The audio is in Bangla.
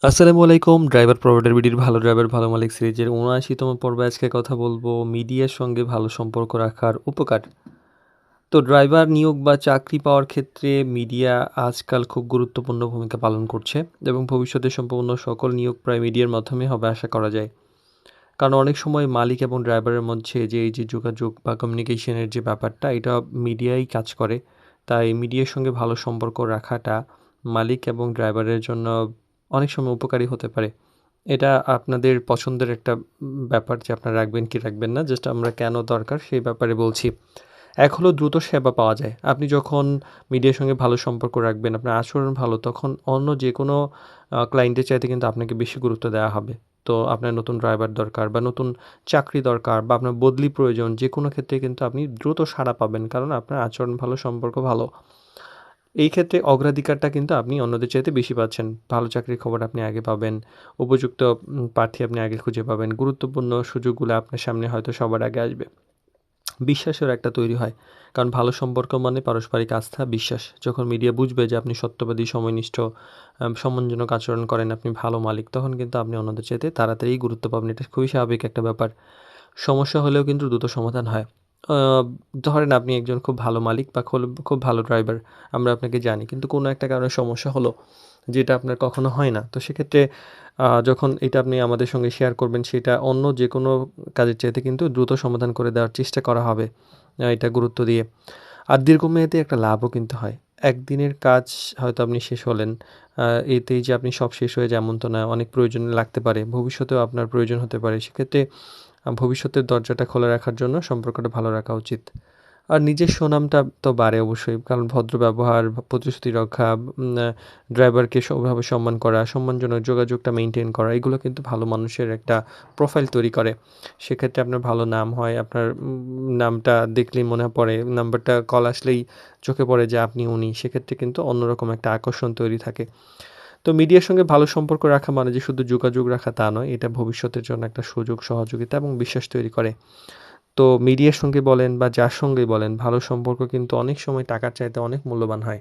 আসসালামু আলাইকুম। ড্রাইভার প্রভাইডার বিডির ভালো ড্রাইভার ভালো মালিক সিরিজের ৭৯তম পর্বে আজকে কথা বলব মিডিয়ার সঙ্গে ভালো সম্পর্ক রাখার উপকার। তো ড্রাইভার নিয়োগ বা চাকরি পাওয়ার ক্ষেত্রে মিডিয়া আজকাল খুব গুরুত্বপূর্ণ ভূমিকা পালন করছে এবং ভবিষ্যতে সম্পূর্ণ সকল নিয়োগ প্রায় মিডিয়ার মাধ্যমে হবে আশা করা যায়। কারণ অনেক সময় মালিক এবং ড্রাইভারের মধ্যে যে এই যে যোগাযোগ বা কমিউনিকেশনের যে ব্যাপারটা এটা মিডিয়াই কাজ করে। তাই মিডিয়ার সঙ্গে ভালো সম্পর্ক রাখাটা মালিক এবং ড্রাইভারের জন্য অনেক সময় উপকারী হতে পারে। এটা আপনাদের পছন্দের একটা ব্যাপার যে আপনারা রাখবেন কি রাখবেন না। জাস্ট আমরা কেন দরকার সেই ব্যাপারে বলছি। এক হলো দ্রুত সেবা পাওয়া যায়। আপনি যখন মিডিয়ার সঙ্গে ভালো সম্পর্ক রাখবেন, আপনার আচরণ ভালো, তখন অন্য যেকোনো ক্লায়েন্টের চাইতে কিন্তু আপনাকে বেশি গুরুত্ব দেওয়া হবে। তো আপনার নতুন ড্রাইভার দরকার বা নতুন চাকরি দরকার বা আপনার বদলি প্রয়োজন, যেকোনো ক্ষেত্রে কিন্তু আপনি দ্রুত সাড়া পাবেন। কারণ আপনার আচরণ ভালো, সম্পর্ক ভালো। এই ক্ষেত্রে অগ্রাধিকারটা কিন্তু আপনি অন্যদের চাইতে বেশি পাচ্ছেন। ভালো চাকরির খবর আপনি আগে পাবেন। উপযুক্ত প্রার্থী আপনি আগে খুঁজে পাবেন। গুরুত্বপূর্ণ সুযোগগুলো আপনার সামনে হয়তো সবার আগে আসবে। বিশ্বাসের একটা তৈরি হয়। কারণ ভালো সম্পর্ক মানে পারস্পরিক আস্থা, বিশ্বাস। যখন মিডিয়া বুঝবে যে আপনি সত্যবাদী, সময়নিষ্ঠ, সম্মানজনক আচরণ করেন, আপনি ভালো মালিক, তখন কিন্তু আপনি অন্যদের চাইতে তাড়াতাড়িই গুরুত্ব পাবেন। এটা খুবই স্বাভাবিক একটা ব্যাপার। সমস্যা হলেও কিন্তু দ্রুত সমাধান হয়। আ ধরেন আপনি একজন খুব ভালো মালিক বা খুব ভালো ড্রাইভার। আমরা আপনাকে জানি। কিন্তু কোনো একটা কারণে সমস্যা হলো, যেটা আপনার কখনো হয় না। তো সেক্ষেত্রে যখন এটা আপনি আমাদের সঙ্গে শেয়ার করবেন, সেটা অন্য যেকোনো কাজের চাইতে কিন্তু দ্রুত সমাধান করে দেওয়ার চেষ্টা করা হবে, এটা গুরুত্ব দিয়ে। আর দীর্ঘমেয়াদে একটা লাভও কিন্তু হয়। একদিনের কাজ হয়তো আপনি শেষ হলেন। আ এতেই যে আপনি সব শেষ হয়ে যায় এমন তো না। অনেক প্রয়োজনে লাগতে পারে। ভবিষ্যতেও আপনার প্রয়োজন হতে পারে। সেক্ষেত্রে ভবিষ্যতের দরজাটা খোলা রাখার জন্য সম্পর্কটা ভালো রাখা উচিত। আর নিজের সুনামটা তো বাড়ে অবশ্যই। কারণ ভদ্র ব্যবহার, প্রতিশ্রুতি রক্ষা, ড্রাইভারকে ওভাবে সম্মান করা, সম্মানজনক যোগাযোগটা মেইনটেইন করা, এগুলো কিন্তু ভালো মানুষের একটা প্রোফাইল তৈরি করে। সেক্ষেত্রে আপনার ভালো নাম হয়, আপনার নামটা দেখলেই মনে পড়ে, নাম্বারটা কল আসলেই চোখে পড়ে যে আপনি উনি। সেক্ষেত্রে কিন্তু অন্যরকম একটা আকর্ষণ তৈরি থাকে। তো মিডিয়ার সঙ্গে ভালো সম্পর্ক রাখা মানে যে শুধু যোগাযোগ রাখা তা নয়, এটা ভবিষ্যতের জন্য একটা সুযোগ, সহযোগিতা এবং বিশ্বাস তৈরি করে। তো মিডিয়ার সঙ্গে বলেন বা যার সঙ্গেই বলেন, ভালো সম্পর্ক কিন্তু অনেক সময় টাকার চাইতে অনেক মূল্যবান হয়।